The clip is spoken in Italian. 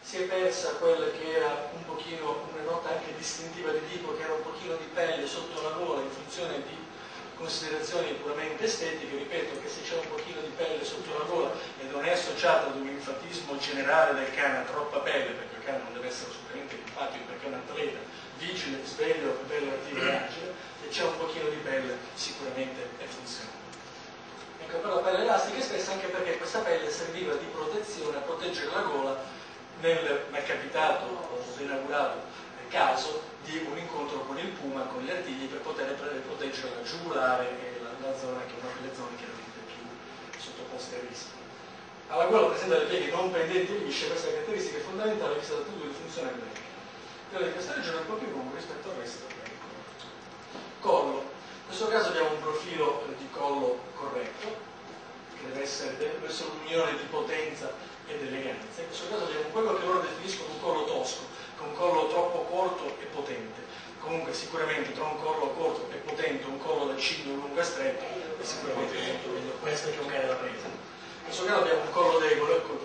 si è persa quella che era un pochino una nota anche distintiva di tipo, che era un pochino di pelle sotto la gola in funzione di considerazioni puramente estetiche. Ripeto che se c'è un pochino di pelle sotto la gola e non è associata ad un infatismo generale del cane a troppa pelle, perché il cane non deve essere assolutamente infatico, perché è un atleta vigile, sveglio, bello, attivo e agile, e c'è un pochino di pelle sicuramente è funzionale. Ecco, per la pelle elastica è spesso anche perché questa pelle serviva di protezione a proteggere la gola nel capitato o inaugurato caso di un incontro con il puma, con gli artigli, per poter proteggere la giugulare e la zona, che è una delle zone chiaramente più sottoposte a rischio. Alla gola presenta le pieghe non pendenti e lisce. Questa caratteristica è fondamentale vista dal punto di vista funzionale della quello di questa regione è un po' più lungo rispetto al resto. Collo. In questo caso abbiamo un profilo di collo corretto, che deve essere l'unione di potenza ed eleganza. In questo caso abbiamo quello che loro definiscono un collo tosco, con un collo troppo corto e potente. Comunque sicuramente tra un collo corto e potente, un collo da cigno lungo e stretto, è sicuramente molto meglio questo che un cane da presa. In questo caso abbiamo un collo debole, con